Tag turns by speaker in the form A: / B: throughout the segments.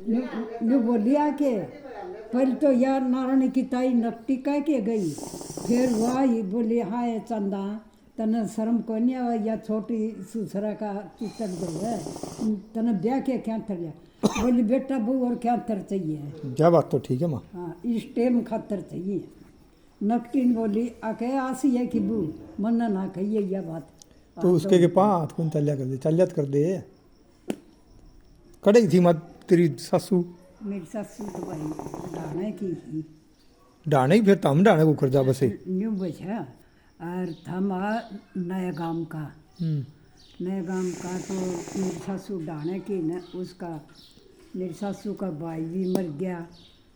A: New बोली आके पहले तो यार नारायण की ताई नकटी कह के गई, फिर वह बोली हाँ ये चंदा तने शर्म को नहीं आवा या छोटी सुसरा का चित्र दो है तने ब्याह के क्या थर लिया। बोली बेटा बहू और क्या थर चाहिए।
B: क्या बात तो ठीक है माँ।
A: हाँ इस टाइम खातर चाहिए। नकटीन बोली आके आसी है कि बू मन ना कहिए यह बात।
B: तो उसके के पाँच कौन चलियात कर दे कड़े थी मत तेरी सासू।
A: मेरी सासू तो भाई डाने की ही
B: डाने ही फिर तम डाने को कर जा बसे
A: न्यू बचा और थमा नया गांव का नए गांव का तो मेरी सासू डाने की न उसका मेरी सासू का भाई भी मर गया,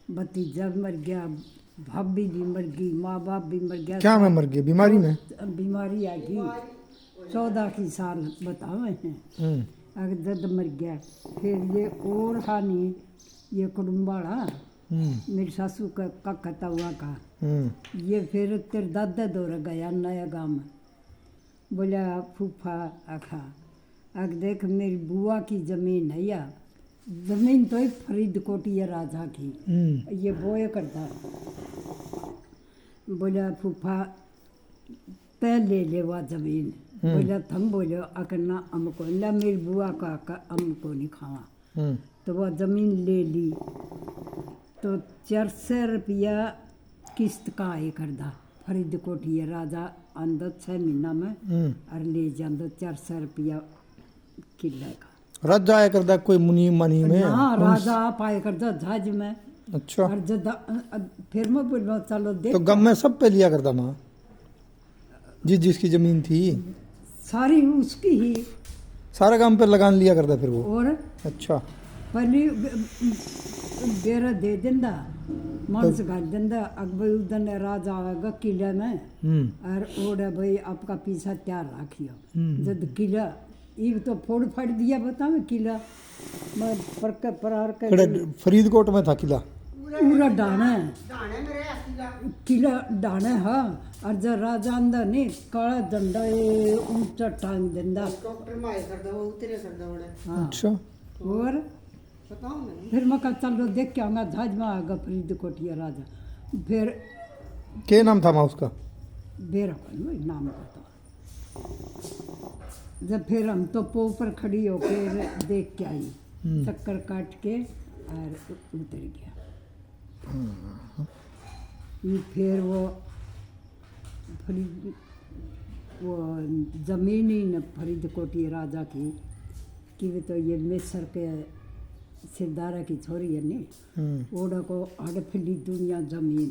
A: भतीजा मर गया, भाभी भी मर गई, माँ बाप भी मर गया।
B: क्या में मर गई बीमारी में?
A: बीमारी आ गई 14 की साल बताओ हैं अगर दर्द मर गया। फिर ये और हानि ये कुडुम्बाड़ा मेरी सासू का काका हुआ का ये फिर तेरे दादा दौड़ गया नया गाँव में। बोला फूफा आखा अग देख मेरी बुआ की ज़मीन है या ज़मीन तो एक फरीदकोट ये राजा की ये बोए करता। बोला फूफा तय ले ले वह ज़मीन। बोला थम बोलो अकना हमको ना मेरी बुआ का हमको नहीं खावा। तो वह ज़मीन ले ली तो 400 रुपया किस्त का आए करदा फरीदकोट ये राजा अंदर 6 महीना में और ले जाता 400 रुपया किला का।
B: राजा आया करदा कोई मुनी मनी में?
A: हाँ राजा आप आए करदा जहाज में।
B: अच्छा
A: और फिर मैं बोल चलो देख
B: तो गम में सब पे लिया करदा माँ जिसकी जमीन थी
A: सारी उसकी ही
B: सारा काम पे लगान लिया करता फिर वो।
A: और
B: अच्छा
A: पहले बेरा दे देंदा मानस गाल देंदा अकबर उदन राजा आएगा किले में और ओढ़े भाई आपका पीछा तैयार रखियो जब किला एक तो फोड़ फाड़ दिया बताओ किला मैं परार के
B: फरीदकोट में था किला
A: पूरा डाना किला डाना हाँ और जब राजा अंदर नहीं काला डंडा ऊंचा टांग देंदा। हाँ
B: अच्छा
A: और फिर मैं कहा चलो देख के आऊँगा जहाज में आएगा फरीदकोट ये राजा। फिर
B: क्या नाम था माँ उसका?
A: बेरा नाम पता। जब फिर हम तो पो पर खड़ी होकर देख के आई चक्कर काट के और उतर गया। फिर वो जमीन ही न फरीदकोट ये राजा की कि तो ये मिस्र के सिरदारा की छोरी है नहीं ओड़ा को हड़फिली दुनिया जमीन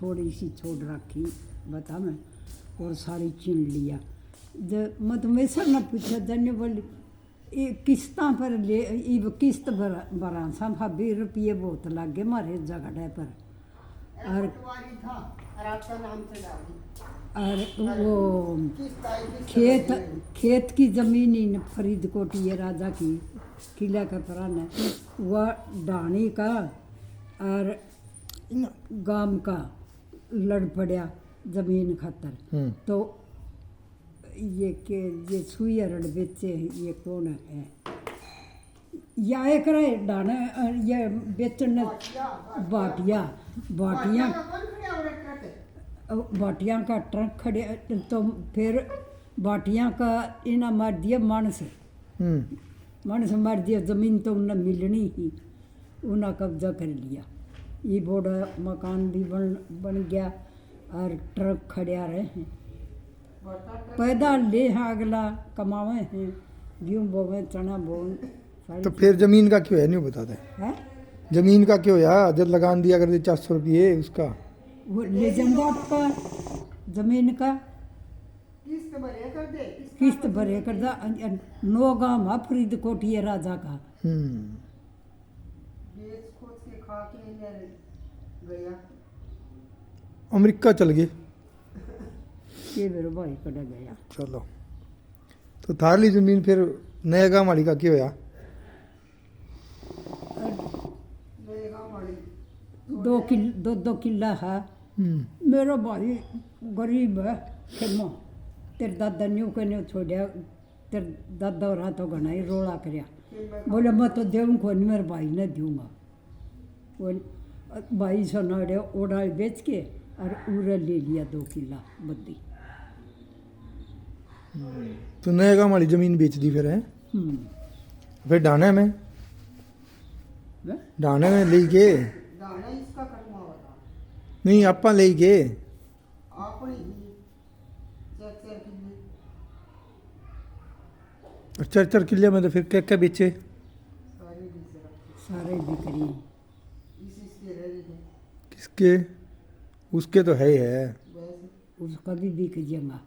A: थोड़ी सी छोड़ रखी बता मैं और सारी छीन लिया। जब मत मिस्र न पूछा जन्य बोली ये किस्ता पर ले ये किस्त भरा सा 20 रुपये बहुत लग गए मारे जगह पर। और वो खेत की ज़मीन ही फरीदकोट ये राजा की किला का पुराना वह डाणी का और गांव का लड़ पड़ा ज़मीन खातर। तो ये सुइया रड़ बेचे ये कौन है या एक रहे डाने ये बेचन बाटियाँ का ट्रक खड़े तो फिर बाटियाँ का इना मार दिया मानस मार दिया ज़मीन तो उन्हें मिलनी ही उन्हें कब्जा कर लिया। ये बड़ा मकान भी बन गया और ट्रक खड़िया रहे हैं पैदा ले हैं अगला कमावे हैं गेहूँ बोवे चना बोवे।
B: तो फिर जमीन का क्यों है नहीं बताते
A: है
B: जमीन का क्यों यार जब लगान दिया कर दे 400 रुपये उसका
A: वो ले जाऊंगा आपका जमीन का किस्त भरे कर दा 9 गांव है फरीदकोट ये राजा का।
B: अमेरिका चल गए
A: ये मेरे भाई कड़ा गया।
B: चलो तो थारली जमीन फिर नया गांव वाली का क्यों होया?
A: 2 किला है मेरा भाई गरीब है खेमा तेरे दादा न्यू के न्यू छोड़िया तेरे दादा और तो घना ही रोड़ा करया बोले मैं तो देऊँ को नहीं मेरे भाई ने दूंगा वो 2200 नाड़े ओडाल बेच के और उरा ले लिया 2 किला बद्दी।
B: तो नए गांव वाली जमीन बेच दी फिर है?
A: हम्म।
B: फिर डाने में
A: हैं?
B: डाने में ले के
C: दाना इसका कटवा होता
B: नहीं आपा ले के
C: आपने ही चेक चेक किए
B: 4 किले में तो फिर क्या क्या बेचे?
C: सारे बीच रखे
A: सारे बिक्री
C: इसके रह गए
B: किसके? उसके तो है ही है,
C: वैसे
A: उसका भी बिक जाएगा,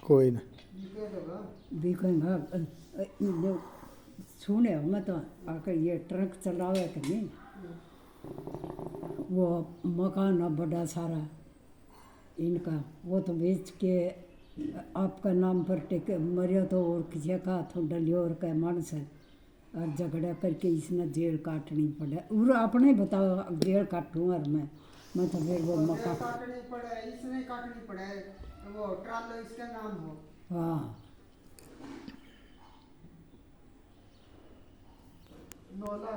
B: कोई ना।
C: निकल देगा
A: बिकेगा। जो सुने हो मैं तो आकर ये ट्रक चलावे कि नहीं, वो मकान है बड़ा सारा इनका, वो तो बेच के आपका नाम पर टेके मरियो तो और किसी का हाथों डलियो और कह मानस है और झगड़ा करके इसने जेल काटनी पड़े। और अपने बताओ जेल काटूँ और मैं तो फिर वो मकान।
C: काटनी पड़े इसने काटनी पड़े वो ट्रालो इसका नाम हो
A: हाँ
C: 9 लाख